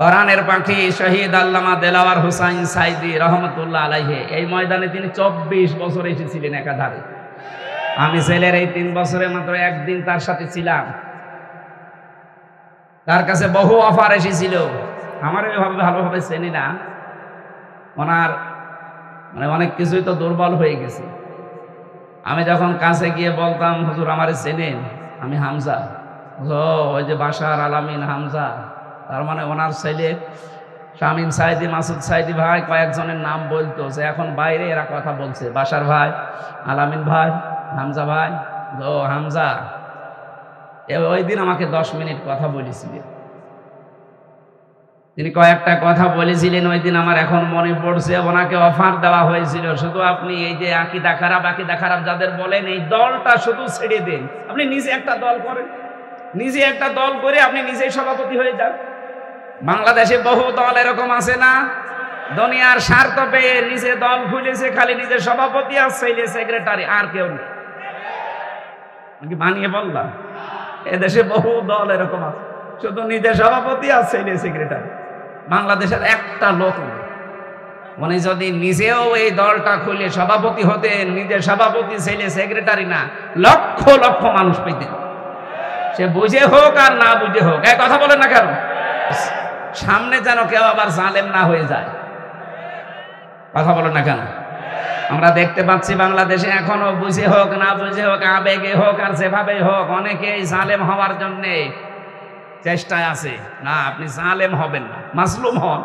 কোরআনের পাখি শহীদ আল্লামা দেলাওয়ার হোসাইন সাইদি রহমতুল্লাহ আলাইহি এই ময়দানে তিনি 24 বছর এসেছিলেন একাধারে। আমি ছেলের এই 3 বছরে মাত্র একদিন তার সাথে ছিলাম। তার কাছে বহু অফার এসেছিল, আমার এভাবে ভালোভাবে চেনি না, ওনার মানে অনেক কিছুই তো দুর্বল হয়ে গেছে। আমি যখন কাছে গিয়ে বলতাম, হুজুর আমারে চেনেন, আমি হামজা। ওই যে বাশার আলামিন হামজা, তার মানে ওনার ছেলে শামীম সাইদি, মাসুদ সাইদি ভাই কয়েকজনের নাম বলতো, যে এখন বাইরে এরা কথা বলছে, বাশার ভাই, আলামিন ভাই, হামজা ভাই। ও হামজা ওই দিন আমাকে 10 মিনিট কথা বলেছিলেন। তিনি কয়েকটা কথা বলেছিলেন ওই দিন, আমার এখন মনে পড়ছে। ওনাকে অফার দেওয়া হয়েছিল, শুধু আপনি এই যে আকীদা খারাপ যাদের বলেন, এই দলটা শুধু ছেড়ে দেন, আপনি নিজে একটা দল করেন, নিজে একটা দল করে আপনি নিজেই সভাপতি হয়ে যান। বাংলাদেশে বহু দল এরকম আছে না, দুনিয়ার স্বার্থ পেয়ে নিজে দল খুলেছে, খালি নিজের সভাপতি আর ছেলে সেক্রেটারি, আর কেউ নেই। কি বানিয়ে বললাম? এদেশে বহু দল এরকম আছে, শুধু নিজের সভাপতি আর ছেলে সেক্রেটারি। বাংলাদেশের একটা লোক নেই। উনি যদি নিজেও এই দলটা খুলে সভাপতি হতেন, নিজের সভাপতি ছেলে সেক্রেটারি না, লক্ষ লক্ষ মানুষ পেতেন। সে বুঝে হোক আর না বুঝে হোক। এক কথা বলেন না কেন? সামনে যেন কেউ আবার জালেম না হয়ে যায়। কথা বলেন না কেন? আমরা দেখতে পাচ্ছি বাংলাদেশে এখনো বুঝে হোক না বুঝে হোক, আবেগে হোক আর যেভাবে হোক, অনেকেই জালেম হওয়ার জন্য চেষ্টায় আছে। না, আপনি জালেম হবেন না, মাজলুম হন।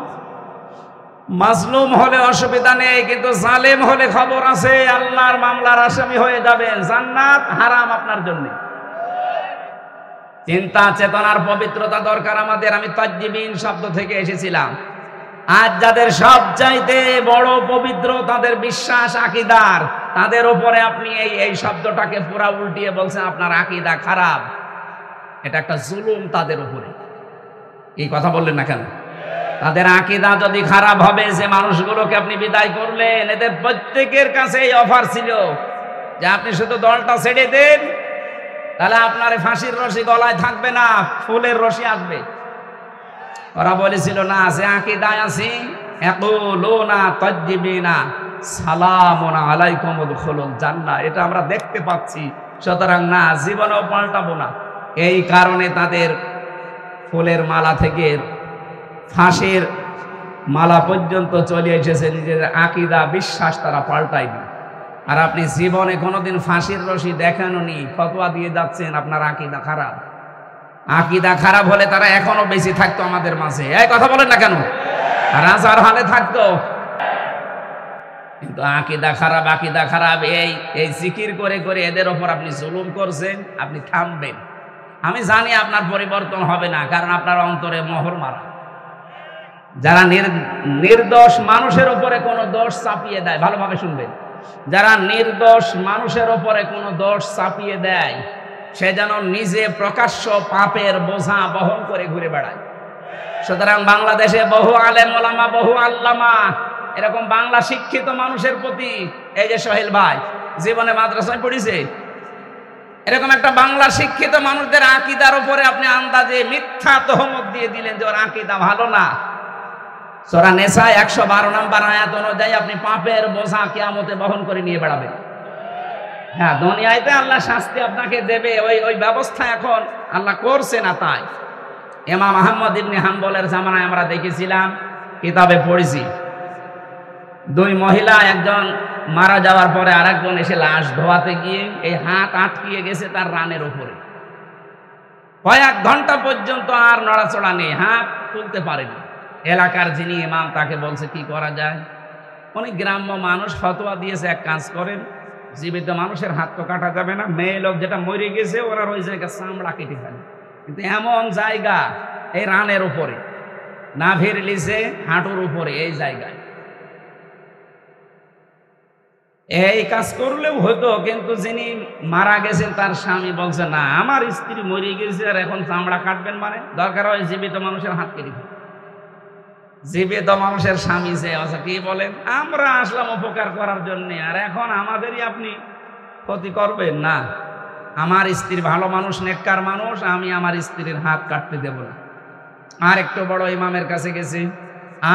মাজলুম হলে অসুবিধা নেই, কিন্তু জালেম হলে খবর আছে, আল্লাহর মামলার আসামি হয়ে যাবেন, জান্নাত হারাম আপনার জন্য। চিন্তা চেতনার পবিত্রতা দরকার আমাদের। আমি তাজ্জিবিন শব্দ থেকে এসেছিলাম। আজ যাদের সবচাইতে বড় পবিত্র তাদের বিশ্বাস আকীদার, তাদের উপরে আপনি এই শব্দটাকে পুরা উল্টিয়ে বলছেন আপনার আকীদা খারাপ। এটা একটা জুলুম তাদের উপরে। এই কথা বললেন না কেন? তাদের আকীদা যদি খারাপ হবে, যে মানুষগুলোকে আপনি বিদায় করলেন, এদের প্রত্যেকের কাছে এই অফার ছিল যে আপনি শুধু দলটা ছেড়ে দেন, তাহলে আপনার ফাঁসির রশি গলায় থাকবে না, ফুলের রশি আসবে। ওরা বলেছিল না, যে আকীদায় আছি, ইয়াকুলুনা তাজ্জিবিনা সালামুন আলাইকুম উদখুলুল জান্নাহ, এটা আমরা দেখতে পাচ্ছি, সুতরাং না, জীবনেও পাল্টাবো না। এই কারণে তাদের ফুলের মালা থেকে ফাঁসির মালা পর্যন্ত চলে এসেছে, নিজের আকীদা বিশ্বাস তারা পাল্টায়নি। আর আপনি জীবনে কোনোদিন ফাঁসির রশি দেখানোনি, ফতোয়া দিয়ে যাচ্ছেন আপনার আকীদা খারাপ। আকীদা খারাপ হলে তারা এখনো বেশি থাকতো আমাদের মাঝে। এই কথা বলেন না কেন? রাজার হালে থাকতো। কিন্তু আকীদা খারাপ এই জিকির করে করে এদের ওপর আপনি জুলুম করছেন, আপনি থামবেন। আমি জানি আপনার পরিবর্তন হবে না, কারণ আপনার অন্তরে মোহর মারা। যারা নির্দোষ মানুষের উপরে কোনো দোষ চাপিয়ে দেয়, ভালোভাবে শুনবেন, যারা নির্দোষ মানুষের উপরে কোনো দোষ চাপিয়ে দেয়, সে যেন নিজে প্রকাশ্য পাপের বোঝা বহন করে ঘুরে বেড়ায়। সুতরাং বাংলাদেশে বহু আলেম ওলামা, বহু আল্লামা, এরকম বাংলা শিক্ষিত মানুষের প্রতি, এই যে সোহেল ভাই জীবনে মাদ্রাসায় পড়েছে, এরকম একটা বাংলা শিক্ষিত মানুষদের আকীদার উপরে আপনি আন্দাজে মিথ্যা তহমত দিয়ে দিলেন যে ওর আকীদা ভালো না। সূরা নিসা 112 নম্বর আয়াত অনুযায়ী আপনি পাপের বোঝা কিয়ামতে বহন করে নিয়ে বেড়াবেন। হ্যাঁ, দুনিয়াতে আল্লাহ শাস্তি আপনাকে দেবে, ওই ব্যবস্থা এখন আল্লাহ করছে না। তাই ইমাম আহমদ ইবনে হাম্বলের জামানায় আমরা দেখেছিলাম, কিতাবে পড়েছি, 2 মহিলা, একজন মারা যাওয়ার পরে আরেকজন এসে লাশ ধোয়াতে গিয়ে এই হাত আটকিয়ে গেছে তার রানের উপরে। কয়েক ঘন্টা পর্যন্ত আর নড়াচড়া নেই, হাত তুলতে পারেনি। এলাকার যিনি ইমাম তাকে বলছে কি করা যায়। অনেক গ্রাম্য মানুষ ফতোয়া দিয়েছে, এক কাজ করেন, জীবিত মানুষের হাত তো কাটা যাবে না, মেয়ে লোক যেটা মরে গেছে ওনার ওই জায়গায় চামড়া কেটে ফেলে। কিন্তু এমন জায়গা এই রানের উপরে, নাভির নিচে হাঁটুর উপরে, এই জায়গায় এই কাজ করলেও হতো। কিন্তু যিনি মারা গেছেন তার স্বামী বলছে না, আমার স্ত্রী মরে গেছে আর এখন চামড়া কাটবেন, মানে দরকার হয় জীবিত মানুষের হাত কেটে ফেলে। জীবিত মানুষের স্বামী যে আছে, কি বলেন, আমরা আসলাম উপকার করার জন্য, আর এখন আমাদেরই আপনি ক্ষতি করবেন? না, আমার স্ত্রী ভালো মানুষ, নেককার মানুষ, আমি আমার স্ত্রীর হাত কাটতে দেব না। আর একটু বড় ইমামের কাছে গেছে,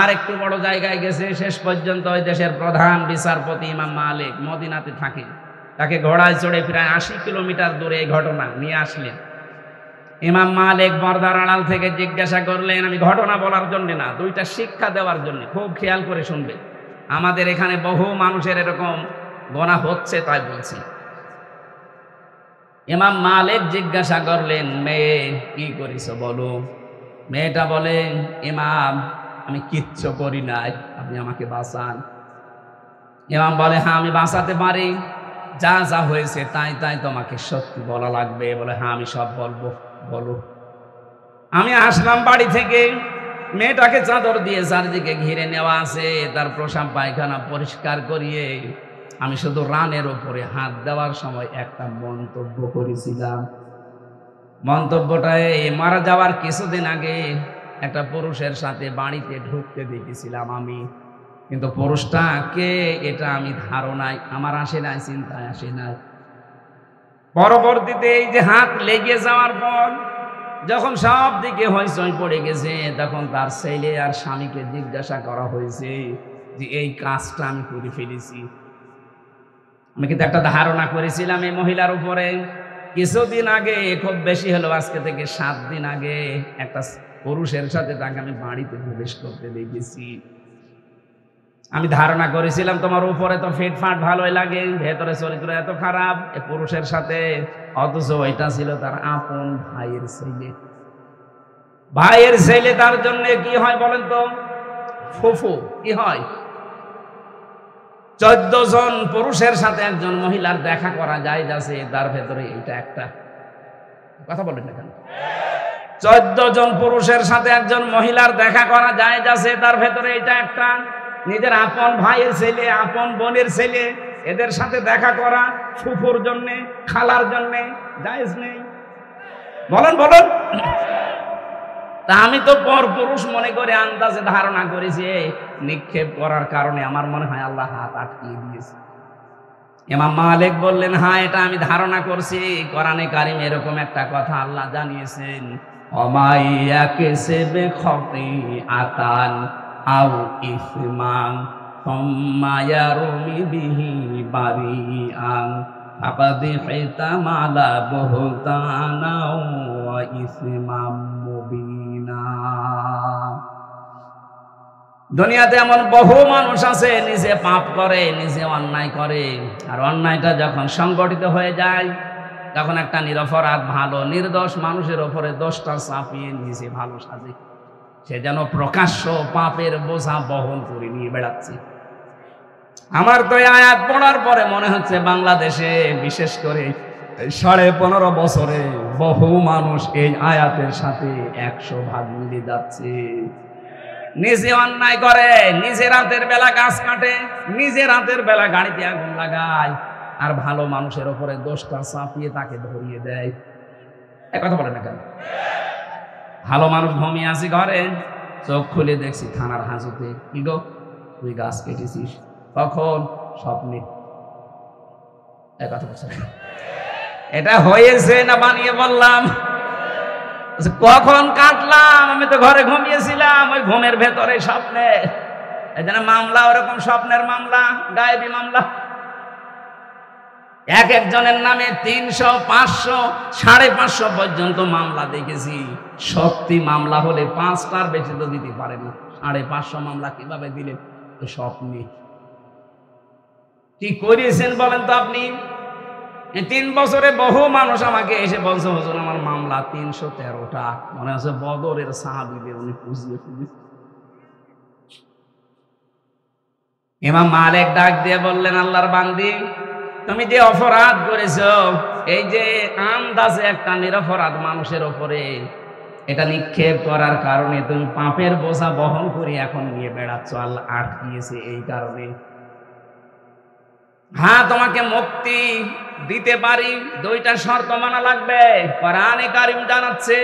আর একটু বড় জায়গায় গেছে, শেষ পর্যন্ত ওই দেশের প্রধান বিচারপতি ইমাম মালিক মদিনাতে থাকে, তাকে ঘোড়ায় চড়ে প্রায় 80 কিলোমিটার দূরে এই ঘটনা নিয়ে আসলেন। ইমাম মালিক পর্দার আড়াল থেকে জিজ্ঞাসা করলেন, আমি ঘটনা বলার জন্য না, দুইটা শিক্ষা দেওয়ার জন্য, খুব খেয়াল করে শুনবে। আমাদের এখানে বহু মানুষের এরকম গোনা হচ্ছে, তাই বলছি। ইমাম মালিক জিজ্ঞাসা করলেন, মেয়ে কি করিস বলো? মেয়েটা বলে, ইমাম আমি কিচ্ছু করি নাই, আপনি আমাকে বাঁচান। ইমাম বলে, হ্যাঁ আমি বাঁচাতে পারি, যা যা হয়েছে তাই তাই তোমাকে সত্যি বলা লাগবে। বলে, হ্যাঁ আমি সব বলবো, বলো। আমি আসলাম বাড়ি থেকে, মেয়েটাকে চাদর দিয়ে চারদিকে ঘিরে নেওয়া আছে, তার প্রসাব পায়খানা পরিষ্কার করিয়ে আমি শুধু রানের উপরে হাত দেওয়ার সময় একটা মন্তব্য করেছিলাম। মন্তব্যটায় মারা যাওয়ার কিছুদিন আগে একটা পুরুষের সাথে বাড়িতে ঢুকতে দেখেছিলাম আমি, কিন্তু পুরুষটা কে এটা আমি ধারণায় আমার আসে নাই, চিন্তায় আসে নাই। পরবর্তীতে এই যে হাত লেগে যাওয়ার পর যখন সব দিকে হইচই পড়ে গেছে, তখন তার ছেলে আর স্বামীকে জিজ্ঞাসা করা হয়েছে যে এই কাজটা আমি করে ফেলেছি। আমি কিন্তু একটা ধারণা করেছিলাম এই মহিলার উপরে। কিছুদিন আগে, খুব বেশি হলো আজকে থেকে 7 দিন আগে, একটা পুরুষের সাথে তাকে আমি বাড়িতে প্রবেশ করতে দেখেছি। আমি ধারণা করেছিলাম তোমার উপরে তো ফিটফাট ভালোই লাগে, ভেতরে চরিত্র এত খারাপ এ পুরুষের সাথে, অথচ এটা ছিল তার আপন ভাইয়ের ছেলে। ভাইয়ের ছেলে তার জন্য কি হয় বলেন তো? ফুফু। কি হয়? 14 জন পুরুষের সাথে একজন মহিলার দেখা করা যায় যাচ্ছে, তার ভেতরে এটা একটা। কথা বলেন না কেন? 14 জন পুরুষের সাথে একজন মহিলার দেখা করা যায় যাচ্ছে, তার ভেতরে এটা একটা। নিজের আপন ভাইয়ের ছেলে, আপন বোনের ছেলে, এদের সাথে দেখা করা ফুফুর জন্য, খালার জন্য জায়েজ নেই? বলেন বলেন। তা আমি তো পর পুরুষ মনে করে আন্দাজে ধারণা করেছি, নিক্ষেপ করার কারণে আমার মনে হয় আল্লাহ হাত আটকিয়ে দিয়েছে। ইমাম মালিক বললেন, হ্যাঁ এটা আমি ধারণা করছি। কোরআনে কারিম এরকম একটা কথা আল্লাহ জানিয়েছেন, অমাইয়াকে সেবে খতিআতান আও ইসমান সুম্মা ইয়ারমি বিহি বারিআন ফাকাদ ইহতামালা বুহতানা ওয়া ইসমাম মুবিনা। দুনিয়াতে এমন বহু মানুষ আছে নিজে পাপ করে, নিজে অন্যায় করে, আর অন্যায়টা যখন সংগঠিত হয়ে যায় তখন একটা নিরপরাধ ভালো নির্দোষ মানুষের ওপরে দোষটা চাপিয়ে নিজে ভালো সাজে, সে যেন প্রকাশ্য পাপের বোঝা বহন করে নিয়ে বেড়াচ্ছে। আমার তো এই আয়াত পড়ার পরে মনে হচ্ছে বাংলাদেশে বিশেষ করে 15.5 বছরে বহু মানুষ এই আয়াতের সাথে 100 ভাগ মিলে যাচ্ছে। নিজে অন্যায় করে, নিজে রাতের বেলা গাছ কাটে, নিজে রাতের বেলা গাড়িতে আগুন লাগায়, আর ভালো মানুষের ওপরে দোষটা চাপিয়ে তাকে ধরিয়ে দেয়। কথা বলে না কেন? ভালো মানুষ ঘুমিয়ে আছি ঘরে, চোখ খুলে দেখছি থানার হাজতে, কি গো তুই গাছ কেটেছিস? কখন? স্বপ্নে। কথা বলছে, এটা হয়েছে না বানিয়ে বললাম? কখন কাটলাম? আমি তো ঘরে ঘুমিয়েছিলাম, ওই ঘুমের ভেতরে স্বপ্নে। এই জন্য মামলা ওরকম স্বপ্নের মামলা, গায়েবী মামলা। এক একজনের নামে 300, 500, 550 পর্যন্ত মামলা দেখেছি। সত্যি মামলা হলে 5টার বেশি তো দিতে পারে না। 550 মামলা কিভাবে দিলেন? স্বপ্নে। কি করিয়েছেন বলেন তো আপনি? 3 বছরে বহু মানুষ আমাকে এসে বলছে, হুজুর আমার মামলা 313টা। মনে হচ্ছে বদরের সাহাবীদের উনি পুজিয়ে ফেলেছেন। ইমাম মালিক ডাক দিয়ে বললেন, আল্লাহর বান্দি, তুমি যে অপরাধ করেছো, এই যে আন্দাজে একটা নিরপরাধ মানুষের ওপরে এটা নিক্ষেপ করার কারণে তুমি পাপের বোঝা বহন করে এখন নিয়ে বেড়াচ্ছ, আল্লাহ আটকিয়েছে এই কারণে। হ্যাঁ তোমাকে মুক্তি দিতে পারি, 2টা শর্ত মানা লাগবে। কোরআনে কারিম জানাচ্ছে,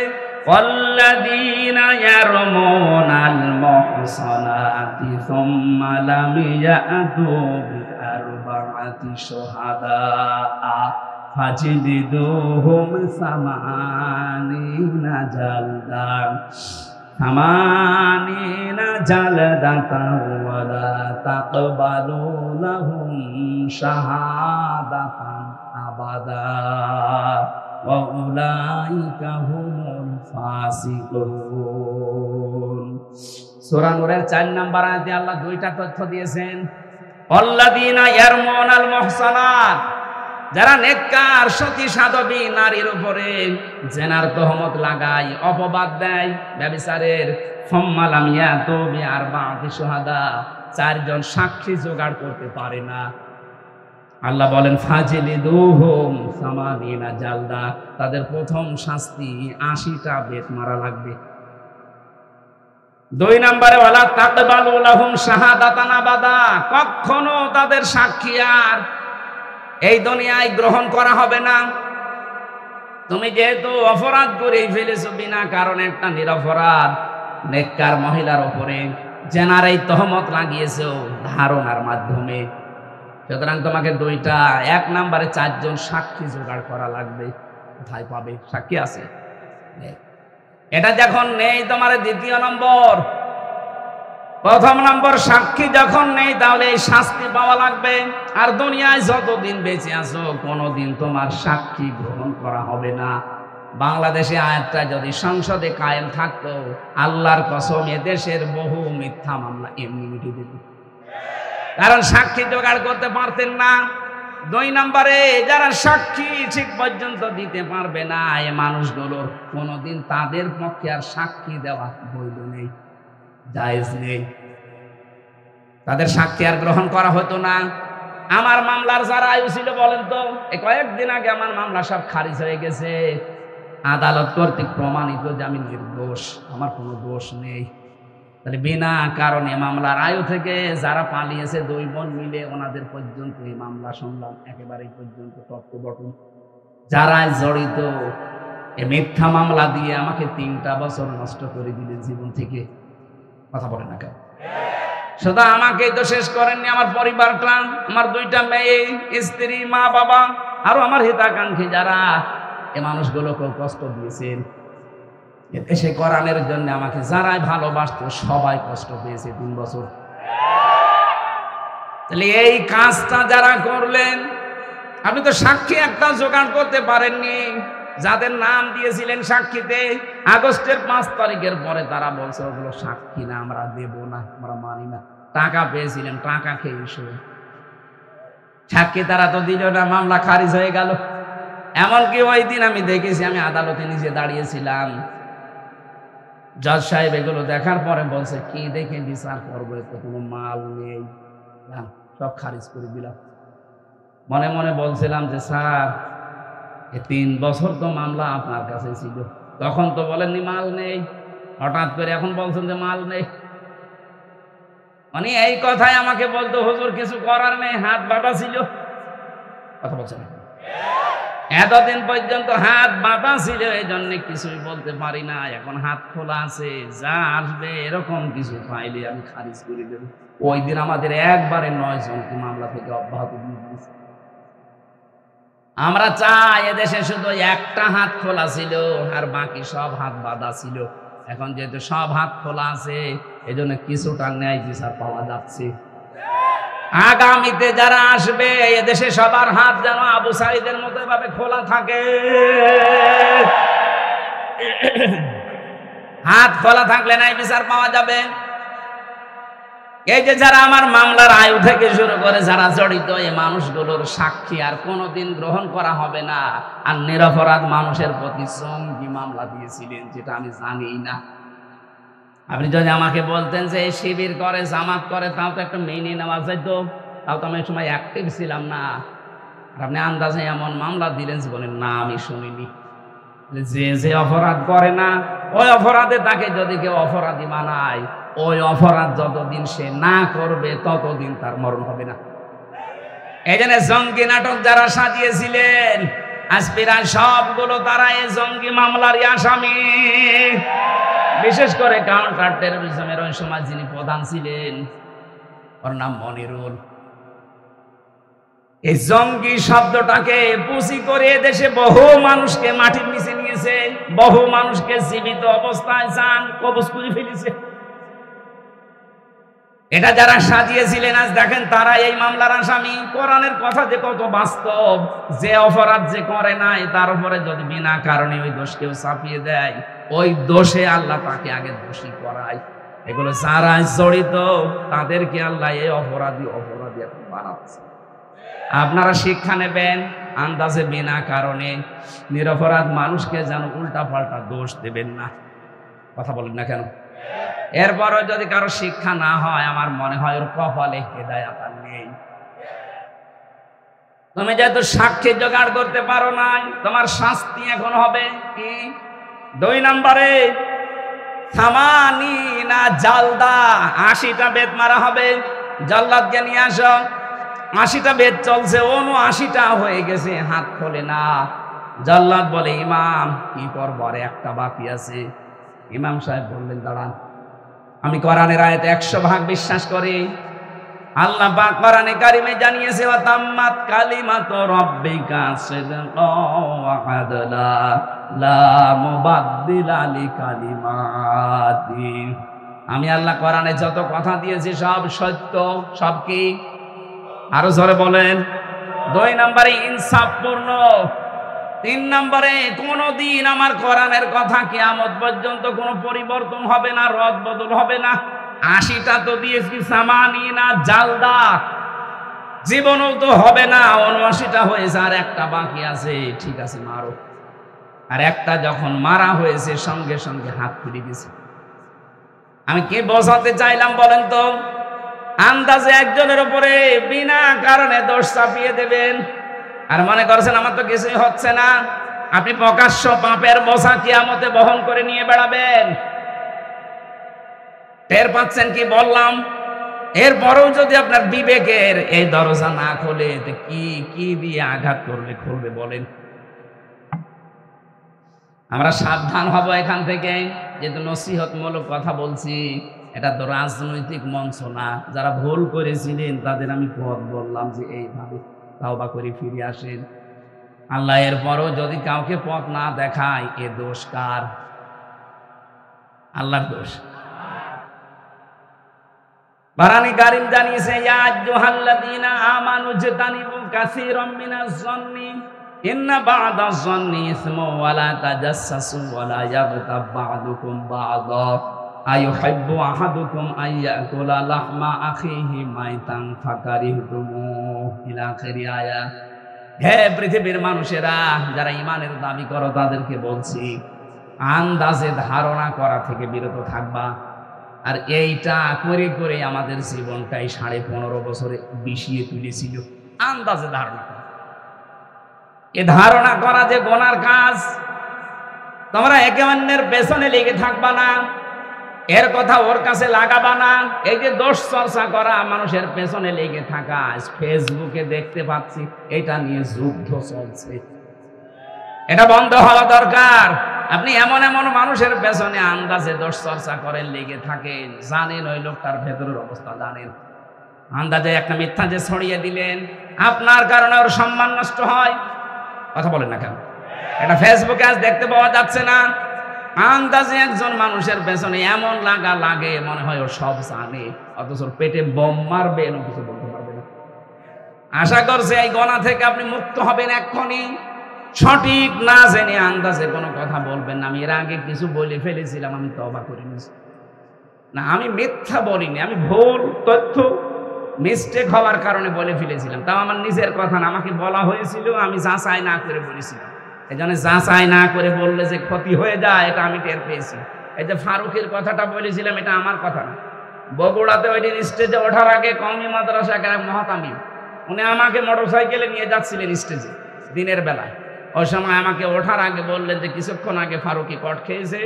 ওয়াল্লাযীনা ইয়ারমুনাল মুহসানাতি সুম্মা লাম ইয়াতু বিআরবা'আতি শুহাদা ফাজলিদুহুম 80 জালদান সামানিনা জালদাতান ওয়ালা তাকবালু লাহুম শাহাদাতান আবাদা ওয়া উলাইকা হুমুল ফাসিকুন। সূরা নূরের 4 নম্বর আয়াতে আল্লাহ দুইটা তথ্য দিয়েছেন। আল্লাযীনা ইয়ারমুনাল মুহসানাত, যারা নেককার সতী সাধবী নারীর উপরে জেনার তহমত লাগায়, অপবাদ দেয় ব্যভিচারের, সুম্মা লাম ইয়াতু বিআরবা'তি শুহাদা, 4 জন সাক্ষী জোগাড় করতে পারে না। আল্লাহ বলেন ফাজিলিদুহুম সামানিনা জালদা, তাদের প্রথম শাস্তি 80টা বেত মারা লাগবে। 2 নম্বরে ওয়ালা তাকবালু লাহুম শাহাদাতান আবাদা, কখনো তাদের সাক্ষী আর এই দুনিয়ায় গ্রহণ করা হবে না। তুমি যেহেতু অপরাধ করে ফেলেছো বিনা কারণে, একটা নিরপরাধ নেককার মহিলার উপরে জেনার এই তহমত লাগিয়েছো ধারণার মাধ্যমে, সুতরাং তোমাকে 2টা, 1 নম্বরে 4 জন সাক্ষী জোগাড় করা লাগবে। কোথায় পাবে? সাক্ষী আছে? এটা যখন নেই তোমার 2য় নম্বর। 1ম নম্বর সাক্ষী যখন নেই, তাহলে এই শাস্তি পাওয়া লাগবে। আর দুনিয়ায় যতদিন বেঁচে আছো কোনোদিন তোমার সাক্ষী গ্রহণ করা হবে না। বাংলাদেশে আয়াতটা যদি সংসদে কায়েম থাকতো, আল্লাহর কসম এদেশের বহু মিথ্যা মামলা এমনি মিটে দিত, কারণ সাক্ষী জোগাড় করতে পারতেন না। 2 নম্বরে যারা সাক্ষী ঠিক পর্যন্ত দিতে পারবে না, এই মানুষগুলোর কোনোদিন তাদের পক্ষে আর সাক্ষী দেওয়া বৈধ নেই, জায়েজ নেই, তাদের সাক্ষী আর গ্রহণ করা হতো না। আমার মামলার যারা আয়ু ছিল বলেন তো, এই কয়েকদিন আগে আমার মামলা সব খারিজ হয়ে গেছে, আদালত কর্তৃক প্রমাণিত যে আমি নির্দোষ, আমার কোনো দোষ নেই। তাহলে বিনা কারণে মামলার আয়ু থেকে যারা পালিয়েছে 2 বোন মিলে, ওনাদের পর্যন্ত এই মামলা শুনলাম একেবারেই পর্যন্ত টপ টু বটম। যারা জড়িত এই মিথ্যা মামলা দিয়ে আমাকে 3টা বছর নষ্ট করে দিলেন জীবন থেকে। কথা বলে না কেন? শুধু আমাকেই তো শেষ করেননি, আমার পরিবারটা, আমার 2টা মেয়ে, স্ত্রী, মা, বাবা, আরো আমার হিতাকাঙ্ক্ষী যারা, এই মানুষগুলোকেও কষ্ট দিয়েছেন। এদেশে কোরআনের জন্য আমাকে যারাই ভালোবাসতো সবাই কষ্ট পেয়েছে 3 বছর। তাহলে এই কাজটা যারা করলেন, আপনি তো সাক্ষী একটা জোগাড় করতে পারেননি। যাদের নাম দিয়েছিলেন সাক্ষীতে, আগস্টের 5 তারিখের পরে তারা বলছে ওগুলো সাক্ষী না, আমরা দেব না, আমরা মানি না। টাকা পেয়েছিলেন, টাকা খেয়ে সাক্ষী তারা তো দিল না, মামলা খারিজ হয়ে গেল। এমনকি ওই দিন আমি দেখেছি, আমি আদালতে নিজে দাঁড়িয়েছিলাম, জজ সাহেব এগুলো দেখার পরে বলছে কি দেখে বিচার করবো, তো কোনো মাল নেই, সব খারিজ করে দিলাম। মনে মনে বলছিলাম যে স্যার, এই 3 বছর তো মামলা আপনার কাছে ছিল, তখন তো বলেননি মাল নেই, হঠাৎ করে এখন বলছেন যে মাল নেই। মানে এই কথাই আমাকে বলতো, হুজুর কিছু করার নেই, হাত বাঁধা ছিল। কথা বলছেন, এতদিন পর্যন্ত হাত বাঁধা ছিল, এই জন্য কিছুই বলতে পারি না। এখন হাত খোলা আছে, যা আসবে এরকম কিছু পাইলে আমি খারিজ করে দেব। ওই দিন আমাদের একবারে 9 জনকে মামলা থেকে অব্যাহত দিয়ে দিয়েছে। আমরা চাই এদেশে শুধু একটা হাত খোলা ছিল, আর বাকি সব হাত বাঁধা ছিল। এখন যেহেতু সব হাত খোলা আছে, এই জন্য কিছুটা ন্যায় বিচার পাওয়া যাচ্ছে। আগামীতে যারা আসবে, এদেশে সবার হাত যেন আবু সাঈদের মতো ভাবে খোলা থাকে। হাত খোলা থাকলে ন্যায় বিচার পাওয়া যাবে। এই যে যারা আমার মামলার আয়ু থেকে শুরু করে যারা জড়িত, এই মানুষগুলোর সাক্ষী আর কোনোদিন গ্রহণ করা হবে না। আর নিরপরাধ মানুষের প্রতি জঙ্গি মামলা দিয়েছিলেন, যেটা আমি জানি না। আপনি যদি আমাকে বলতেন যে এই শিবির করে, জামাত করে, তাও তো একটা মেনে নেওয়া যেত, তাও তো আমি এই সময় অ্যাক্টিভ ছিলাম না। আর আপনি আন্দাজে এমন মামলা দিলেন যে বলেন না আমি শুনিনি। যে যে অপরাধ করে না, ওই অপরাধে তাকে যদি কেউ অপরাধী বানায়, ওই অপরাধ যতদিন সে না করবে ততদিন তার মরণ হবে না। এই জন্য জঙ্গি নাটক যারা সাজিয়েছিলেন, আজ প্রায় সবগুলো তারা এই জঙ্গি মামলারই আসামি। বিশেষ করে কাউন্টার টেরোরিজমের ওই সময় যিনি প্রধান ছিলেন, ওর নাম মনিরুল। এই জঙ্গি শব্দটাকে পুঁজি করে দেশে বহু মানুষকে মাটির নিচে নিয়েছে, বহু মানুষকে জীবিত অবস্থায় চান কবজ করে ফেলেছে। এটা যারা সাজিয়েছিলেন আজ দেখেন তারা এই মামলার আসামি। কোরআনের কথা যে কত বাস্তব, যে অপরাধ যে করে নাই তার উপরে যদি বিনা কারণে ওই দোষ কেউ চাপিয়ে দেয়, ওই দোষে আল্লাহ তাকে আগে দোষী করায়। এগুলো যারা জড়িত তাদেরকে আল্লাহ এই অপরাধী এখন বানাচ্ছে। আপনারা শিক্ষা নেবেন, আন্দাজে বিনা কারণে নিরপরাধ মানুষকে যেন উল্টা পাল্টা দোষ দেবেন না। কথা বলেন না কেন? এরপরও যদি কারো শিক্ষা না হয়, আমার মনে হয় ওর কপালে হেদায়েত আর নেই। তুমি যেহেতু সাক্ষী জোগাড় করতে পারো নাই, তোমার শাস্তি এখন হবে কি? 2 নম্বরে সামানিনা জালদা, 80টা বেত মারা হবে। জাল্লাদকে নিয়ে আসো। 80টা বেত চলছে, 79টা হয়ে গেছে, হাত খোলে না। জাল্লাদ বলে, ইমাম কি করবো, আর একটা বাকি আছে। ইমাম সাহেব বললেন, দাঁড়ান, আমি কোরআনের আয়াতে 100% বিশ্বাস করি। আল্লাহ পাক কোরআনে কারিমে জানিয়েছে, ওয়া তাম্মাত কালিমাতু রাব্বিকা সিদকাও ওয়া আদলা লা মুবাদদিলা লিকালিমাতি। আমি আল্লাহ কোরআনে যত কথা দিয়েছি সব সত্য, সব কি? আরো জোরে বলেন। 2 নম্বরে ইনসাফপূর্ণ। 3 নম্বরে কোনদিন আমার কোরআনের কথা কিয়ামত পর্যন্ত কোনো পরিবর্তন হবে না, রদ বদল হবে না। 80টা তো দিয়েছি, সামানিনা জালদা, জীবনও তো হবে না। 79টা হয়েছে, আর একটা বাকি আছে। ঠিক আছে, মারো। আর একটা যখন মারা হয়েছে সঙ্গে সঙ্গে হাত ফিরে গেছে। আমি কি বোঝাতে চাইলাম বলেন তো? আন্দাজে একজনের উপরে বিনা কারণে দোষ চাপিয়ে দেবেন, আর মনে করছেন আমার তো কিছুই হচ্ছে না। আপনি প্রকাশ্য পাপের বোঝা কিয়ামতে বহন করে নিয়ে বেড়াবেন। টের পাচ্ছেন কি বললাম? এরপরেও যদি আপনার বিবেকের এই দরজা না খোলে, কি দিয়ে আঘাত করবে খুলবে বলেন? আমরা সাবধান হব এখান থেকে। যেহেতু নসিহতমূলক কথা বলছি, এটা তো রাজনৈতিক মঞ্চ না। যারা ভুল করেছিলেন তাদের আমি পথ বললাম যে এইভাবে তাওবা করে ফিরে আসেন। আল্লাহ এরপরও যদি কাউকে পথ না দেখায়, এ দোষ কার? আল্লাহর দোষ। কোরআনে কারীম জানিয়েছে, ইয়া আইয়ুহাল্লাযীনা আমানু ইজতানিবু কাসীরাম মিনাজ যন্নি ইন্না বা'দাজ যন্নি ইসমুন ওয়া লা তাজাসসাসু ওয়া লা ইয়াগতাব বা'দুকুম বা'দা আইয়ুহিব্বু আহাদুকুম আইয়াকুলা লাহমা আখিহি মাইতান ফাকারিহতুমুহু ইলা আখিরি আয়াত। হে পৃথিবীর মানুষেরা, যারা ঈমানের দাবি করো তাদেরকে বলছি, আন্দাজে ধারণা করা থেকে বিরত থাকবা। আর এইটা করে করে আমাদের জীবনটাই 15.5 বছরে বিষিয়ে তুলেছিল। আন্দাজে ধারণা করা, এ ধারণা করা যে গুনার কাজ। তোমরা একে অন্যের পেছনে লেগে থাকবা না, এর কথা ওর কাছে লাগাবা না। এই যে দোষ চর্চা করা, মানুষের পেছনে লেগে থাকা, ফেসবুকে দেখতে পাচ্ছি এটা নিয়ে যুদ্ধ চলছে। এটা বন্ধ হওয়া দরকার। আপনি এমন এমন মানুষের পেছনে আন্দাজে দোষ চর্চা করেন, লেগে থাকেন, জানেন ওই লোকটার ভেতরের অবস্থা জানেন। আন্দাজে একটা মিথ্যা যে ছড়িয়ে দিলেন, আপনার কারণে ওর সম্মান নষ্ট হয়। কথা বলেন না কেন? এটা ফেসবুকে আজ দেখতে পাওয়া যাচ্ছে না? আন্দাজে একজন মানুষের পেছনে এমন লাগা লাগে মনে হয় ও সব জানে, অথচ পেটে বোম মারবে, এমন কিছু বলতে পারবে না। আশা করছে এই গোনা থেকে আপনি মুক্ত হবেন এক্ষুনি। সঠিক না জেনে আন্দাজে কোনো কথা বলবেন না। আমি এর আগে কিছু বলে ফেলেছিলাম, আমি তওবা করে নিয়েছি। না, আমি মিথ্যা বলিনি, আমি ভুল তথ্য মিস্টেক হওয়ার কারণে বলে ফেলেছিলাম। তাও আমার নিজের কথা না, আমাকে বলা হয়েছিল, আমি যাচাই না করে বলেছিলাম। এই জন্য যাচাই না করে বললে যে ক্ষতি হয়ে যায়, এটা আমি টের পেয়েছি। এই যে ফারুকের কথাটা বলেছিলাম, এটা আমার কথা না। বগুড়াতে ওই দিন স্টেজে ওঠার আগে কওমি মাদ্রাসা মহাতামিম, উনি আমাকে মোটরসাইকেলে নিয়ে যাচ্ছিলেন স্টেজে দিনের বেলায়। ওই সময় আমাকে ওঠার আগে বললেন যে কিছুক্ষণ আগে ফারুকি কট খেয়েছে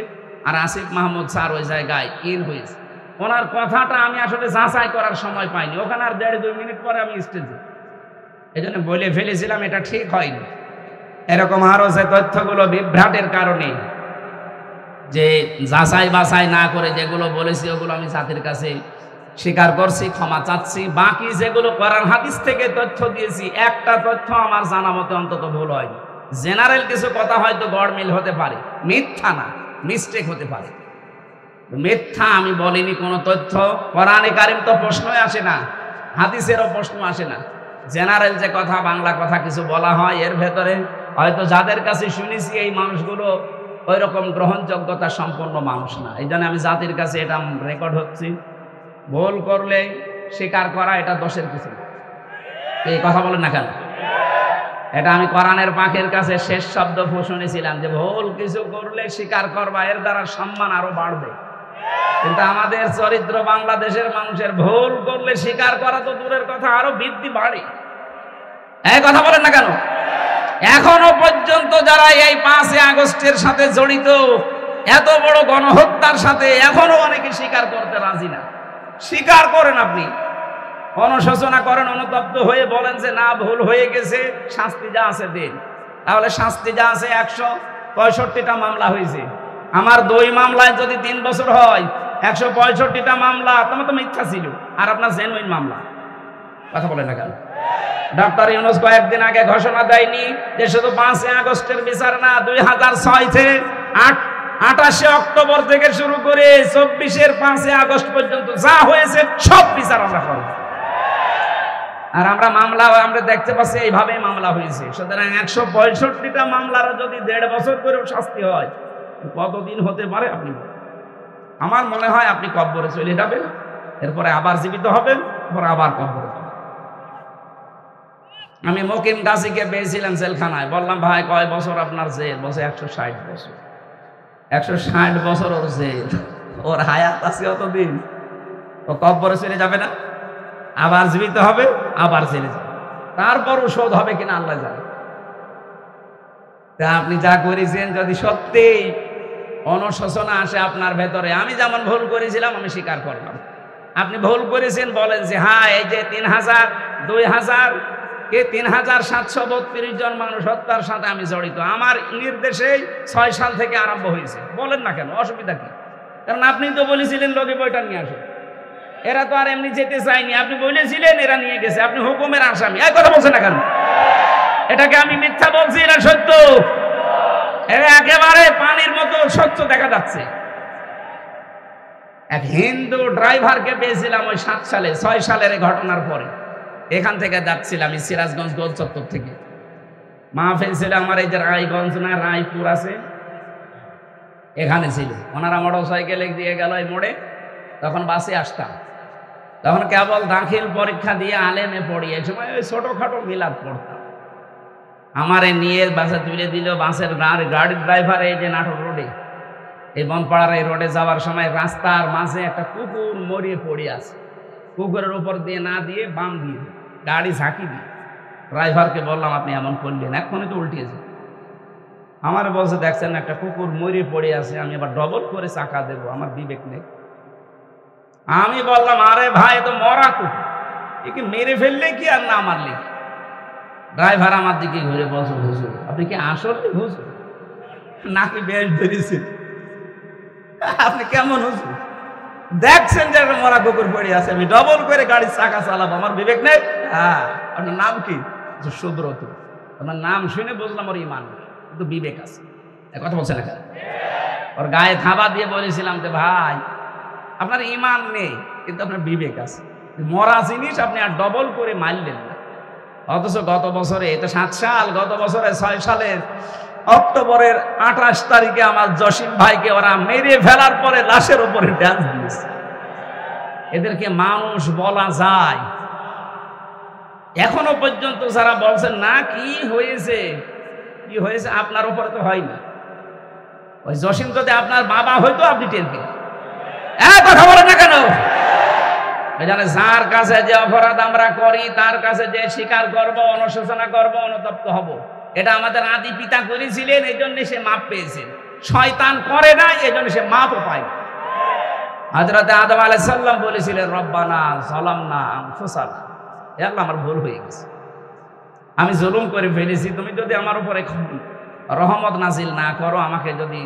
আর আসিফ মাহমুদ স্যার ওই জায়গায় ইন হয়েছে। ওনার কথাটা আমি আসলে যাচাই করার সময় পাইনি। ওখানে আর 1.5-2 মিনিট পরে আমি স্টেজে, এই জন্য বলে ফেলেছিলাম, এটা ঠিক হয়নি। এরকম আরো যে তথ্যগুলো বিভ্রাটের কারণে, যে যাচাই বাছাই না করে যেগুলো বলেছি ওগুলো আমি জাতির কাছে স্বীকার করছি, ক্ষমা চাচ্ছি। বাকি যেগুলো কোরআন হাদিস থেকে তথ্য দিয়েছি, একটা তথ্য আমার জানা মতে অন্তত ভুল হয়নি। জেনারেল কিছু কথা হয়তো গড়মিল হতে পারে, মিথ্যা না, মিস্টেক হতে পারে। মিথ্যা আমি বলিনি কোনো তথ্য। কোরআনে কারিম তো প্রশ্নই আসে না, হাদিসেরও প্রশ্ন আসে না। জেনারেল যে কথা, বাংলা কথা কিছু বলা হয়, এর ভেতরে হয়তো যাদের কাছে শুনেছি এই মানুষগুলো ওই রকম গ্রহণযোগ্যতা সম্পন্ন মানুষ না। এই জন্য আমি জাতির কাছে এটা রেকর্ড হচ্ছি। ভুল করলে স্বীকার করা এটা দোষের কিছু না। এই কথা বলেন না কেন? এটা আমি কোরআনের পাখির কাছে শেষ শব্দ শুনেছিলাম যে ভুল কিছু করলে স্বীকার করবা, এর দ্বারা সম্মান আরো বাড়বে। কিন্তু আমাদের চরিত্র, বাংলাদেশের মানুষের ভুল করলে স্বীকার করা তো দূরের কথা, আরো বৃদ্ধি বাড়ে। এই কথা বলেন না কেন? এখনো পর্যন্ত যারা এই 5 আগস্টের সাথে জড়িত, এত বড় গণহত্যার সাথে, এখনো অনেকে স্বীকার করতে রাজি না। স্বীকার করেন, আপনি অনুশোচনা করেন, অনুতপ্ত হয়ে বলেন যে না, ভুল হয়ে গেছে, শাস্তি যা আছে দিন। তাহলে শাস্তি যা আছে, 165টা মামলা হয়েছে। আমার 2 মামলায় যদি 3 বছর হয়, 165টা মামলা তোমার তো মিথ্যা ছিল, আর আপনার জেনুইন মামলা। কথা বলেন না কেন? ডক্টর ইউনূস কয়েকদিন আগে ঘোষণা দেয়নি যে শুধু 5 আগস্টের বিচার না, 2006 থেকে 28 অক্টোবর থেকে শুরু করে 24-এর 5 আগস্ট পর্যন্ত যা হয়েছে সব বিচার আমরা করব। আর আমরা মামলা আমরা দেখতে পাচ্ছি এইভাবে মামলা হয়েছে। সুতরাং 165টা মামলার যদি 1.5 বছর করেও শাস্তি হয়, কতদিন হতে পারে আপনি? আমার মনে হয় আপনি কব্বরে চলে যাবেন, এরপরে আবার জীবিত হবেন, এরপর আবার কব্বরে যাবেন। আমি মকিম গাজীকে পেয়েছিলাম জেলখানায়, বললাম ভাই কয় বছর আপনার জেল? বলছে 160 বছর। 160 বছর ওর জেল, ওর হায়াত আছে অতদিন, ও কব্বরে চলে যাবে না? আবার জীবিত হবে, আবার চলে যাবে, তারপরও শোধ হবে কিনা আল্লাহ জানে। তা আপনি যা করেছেন, যদি সত্যি অনুশোচনা আসে আপনার ভেতরে, আমি যেমন ভুল করেছিলাম আমি স্বীকার করলাম, আপনি ভুল করেছেন, বলেন যে হ্যাঁ এই যে 3,732 জন মানুষ হত্যার সাথে আমি জড়িত, আমার নির্দেশে 6 সাল থেকে আরম্ভ হয়েছে, বলেন না কেন, অসুবিধা কি? কারণ আপনি তো বলেছিলেন লোকে বইটা নিয়ে আসে, এরা তো আর এমনি যেতে চায়নি, আপনি বলেছিলেন, এরা নিয়ে গেছে, আপনি হুকুমের আসামি। এই কথা বলছেন না কেন? এটাকে আমি মিথ্যা বলছি না সত্য? একেবারে পানির মতো সত্য দেখা যাচ্ছে। এক হিন্দু ড্রাইভারকে পেয়েছিলাম ওই 7 সালে, 6 সালের ঘটনার পরে। এখান থেকে যাচ্ছিলাম সিরাজগঞ্জ গোল চত্বর থেকে, মাহফিল ছিল আমার এই যে রায়গঞ্জ না রায়পুর আছে, এখানে ছিল। ওনারা মোটর সাইকেলে দিয়ে গেল এই মোড়ে, তখন বাসে আসতাম, তখন কেবল দাখিল পরীক্ষা দিয়ে আলেমে পড়ি, এই সময় ওই ছোটখাটো মিলাদ পড়তাম। আমারে নিয়ে বাসে তুলে দিল। বাসের গাড়ির ড্রাইভার এই যে নাটোর রোডে, এই বনপাড়ার এই রোডে যাওয়ার সময় রাস্তার মাঝে একটা কুকুর মরিয়ে পড়ে আছে, কুকুরের উপর দিয়ে না দিয়ে বাম দিয়ে গাড়ি ঝাঁকি দিয়ে ড্রাইভারকে বললাম আপনি এমন করলেন, এক্ষুনি তো উল্টিয়েছে। আমার বলছে দেখছেন একটা কুকুর মরিয়ে পড়ে আছে, আমি আবার ডবল করে চাকা দেবো, আমার বিবেক নেই। আমি বললাম আরে ভাই তো মরা কুকুর, একে মেরে ফেললে কি আর না মারলে কি? ড্রাইভার আমার দিকে ঘুরে বলছে হুজুর আপনি কি আসলে হুজুর নাকি বেশ ধরেছে? আপনি কেমন হুজুর? দেখছেন যে একটা মরা কুকুর পড়ে আছে, আমি ডবল করে গাড়ির চাকা চালাবো, আমার বিবেক নেই? হ্যাঁ। আপনার নাম কি? সুব্রত। আপনার নাম শুনে বুঝলাম ওর ইমান নেই, কিন্তু বিবেক আছে। কথা বলছে না কেন? ওর গায়ে থাবা দিয়ে বলেছিলাম যে ভাই আপনার ইমান নেই কিন্তু আপনার বিবেক আছে, মরা জিনিস আপনি আর ডবল করে মারলেন না। অথচ গত বছরে, এটা 7 সাল, গত বছরে 6 সালের অক্টোবরের 28 তারিখে আমার জসিম ভাইকে ওরা মেরে ফেলার পরে লাশের উপরে ড্যান্স দিয়েছে। এদেরকে মানুষ বলা যায়? এখনো পর্যন্ত যারা বলছেন না কি হয়েছে কি হয়েছে, আপনার উপরে তো হয়নি। ওই জসিম যদি আপনার বাবা হয়তো আপনি টের পেতেন। কথা বলেন না কেন? জানে যার কাছে যে অপরাধ আমরা করি তার কাছে যে স্বীকার করব, অনুশোচনা করব, অনুতপ্ত হব, এটা আমাদের আদি পিতা করেছিলেন, এই জন্য সে মাপ পেয়েছেন। শয়তান করে না, এই জন্য সে মাপও পায়। হযরত আদম আলাইহিস সালাম বলেছিলেন রব্বানা যালামনা আনফুসানা, হে আল্লাহ আমার ভুল হয়ে গেছে, আমি জুলুম করে ফেলেছি, তুমি যদি আমার উপরে রহমত নাজিল না করো, আমাকে যদি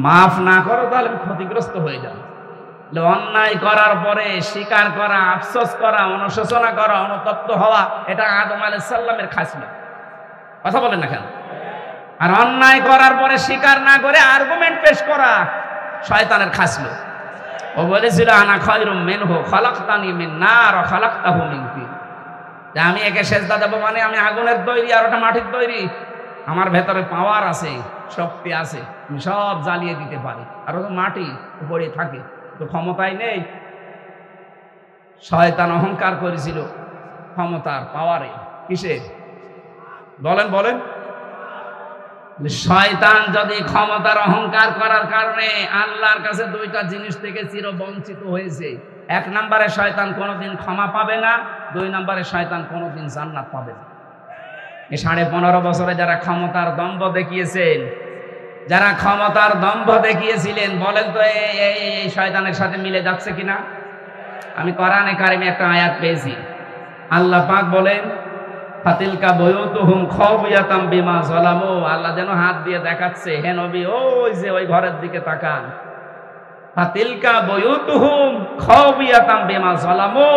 মাফ না করো, তাহলে আমি ক্ষতিগ্রস্ত হয়ে যাব। অন্যায় করার পরে স্বীকার করা, আফসোস করা, অনুশোচনা করা, অনুতপ্ত হওয়া, এটা আদম আলাইহিস সালামের খাসলত। কথা বলেন না কেন? আর অন্যায় করার পরে স্বীকার না করে আর্গুমেন্ট পেশ করা শয়তানের খাসলত। ও বলেছিল আনা খায়রুম মিনহু খালাকতানি মিন নার ওয়া খালাকতাহু মিন তিন, যে আমি একে সেজদা দেব মানে আমি আগুনের তৈরি আর ওটা মাটির তৈরি। আমার ভেতরে পাওয়ার আছে, শক্তি আছে, আমি সব জ্বালিয়ে দিতে পারি। আর ও তো মাটি উপরে থাকে, তো ক্ষমতাই নেই। শয়তান অহংকার করেছিল ক্ষমতার, পাওয়ারে। কিসে? বলেন বলেন। শয়তান যদি ক্ষমতার অহংকার করার কারণে আল্লাহর কাছে দুইটা জিনিস থেকে চির বঞ্চিত হয়েছে। এক নম্বরে শয়তান কোনোদিন ক্ষমা পাবে না, দুই নম্বরে শয়তান কোনোদিন জান্নাত পাবে না। এই 15.5 বছরে যারা ক্ষমতার দম্ভ দেখিয়েছেন, যারা ক্ষমতার দম্ভ দেখিয়েছিলেন, বলেন তো এই শয়তানের সাথে মিলে যাচ্ছে কিনা? আমি কোরআনে কারিমে একটা আয়াত পেয়েছি, আল্লাহ পাক বলেন ফাতিলকা বুয়ুতুহুম খাওফিয়াতাম বিমা যালামু। আল্লাহ যেন হাত দিয়ে দেখাচ্ছে, হে নবী ওই যে ওই ঘরের দিকে তাকান। ফাতিলকা বুয়ুতুহুম খাওফিয়াতাম বিমা যালামু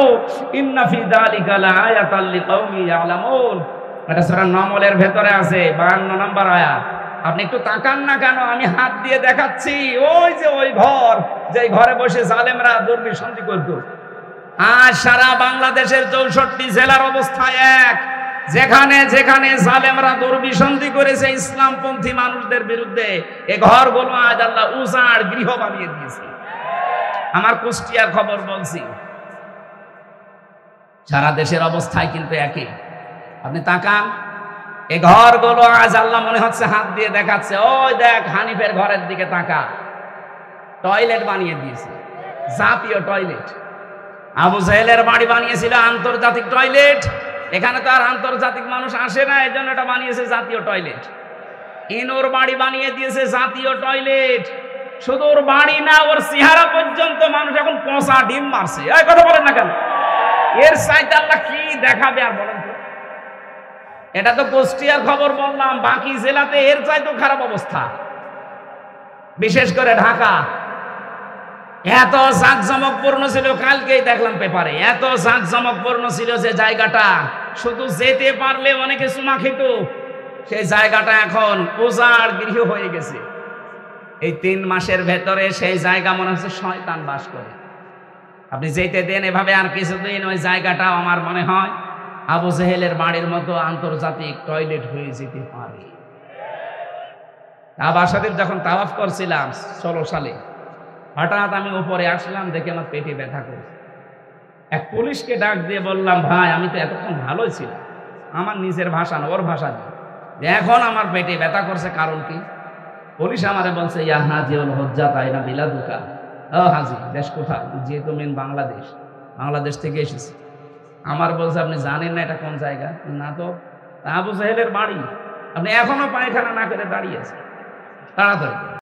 ইন্না ফি যালিকা লাআয়াতাল লিকাওমি ইয়ালামুন। এটা সূরা নামলের ভেতরে আছে, 52 নম্বর আয়াত। আপনি একটু তাকান না কেন? আমি হাত দিয়ে দেখাচ্ছি, ওই যে ওই ঘর, যে ঘরে বসে জালেমরা দুর্বিসন্ধি করত। আজ সারা বাংলাদেশের 64 জেলার অবস্থা এক। যেখানে যেখানে জালেমরা দুর্বিসন্ধি করেছে ইসলামপন্থী মানুষদের বিরুদ্ধে, এ ঘরগুলো আজ আল্লাহ উজাড় গৃহ বানিয়ে দিয়েছে। আমার কুষ্টিয়ার খবর বলছি, সারা দেশের অবস্থায় কিন্তু একই। আপনি তাকান, এই ঘরগুলো আজ আল্লাহ মনে হচ্ছে হাত দিয়ে দেখাচ্ছে, ওই দেখ হানিফের ঘরের দিকে তাকা, টয়লেট বানিয়ে দিয়েছে, জাতীয় টয়লেট। আবু জাহেলের বাড়ি বানিয়েছিল আন্তর্জাতিক টয়লেট। এখানে তো আর আন্তর্জাতিক মানুষ আসে না, এই জন্য এটা বানিয়েছে জাতীয় টয়লেট। ইনোর বাড়ি বানিয়ে দিয়েছে জাতীয় টয়লেট। শুধু ওর বাড়ি না, ওর চেহারা পর্যন্ত মানুষ এখন পচা ডিম মারছে। এই কথা বলেন না কেন? এর চাইতে আল্লাহ কি দেখাবে আর বলেন তো? এটা তো কুষ্টিয়ার খবর বললাম, বাকি জেলাতে এর চাইতেও খারাপ অবস্থা, বিশেষ করে ঢাকা। এত জাঁকজমকপূর্ণ ছিল, কালকেই দেখলাম পেপারে, এত জাঁকজমকপূর্ণ ছিল যে জায়গাটা শুধু যেতে পারলে অনেকে চুমা খেত। সেই জায়গাটা এখন উজাড় গৃহ হয়ে গেছে। এই 3 মাসের ভেতরে সেই জায়গা মনে হচ্ছে শয়তান বাস করে। আপনি যেতে দেন এভাবে, আর কিছুদিন ওই জায়গাটা আমার মনে হয় আবু জেহেলের বাড়ির মতো আন্তর্জাতিক টয়লেট হয়ে যেতে পারে। কাবা শরীফ যখন তাওয়াফ করছিলাম 16 সালে, হঠাৎ আমি উপরে আসলাম, দেখে আমার পেটে ব্যথা করছে। এক পুলিশকে ডাক দিয়ে বললাম, ভাই আমি তো এতক্ষণ ভালোই ছিলাম, আমার নিজের ভাষা না, ওর ভাষা দিয়ে, এখন আমার পেটে ব্যথা করছে, কারণ কি? পুলিশ আমারে বলছে, ইয়া হাজিউল হুজ্জাত আইনা বিলাদুকা। ও হাজি, দেশ কোথায়? যেহেতু মেন বাংলাদেশ, বাংলাদেশ থেকে এসেছি। আমার বলছে, আপনি জানেন না এটা কোন জায়গা? না তো। আবু জাহেলের বাড়ি। আপনি এখনো পায়খানা না করে দাঁড়িয়ে আছেন, তাড়াতাড়ি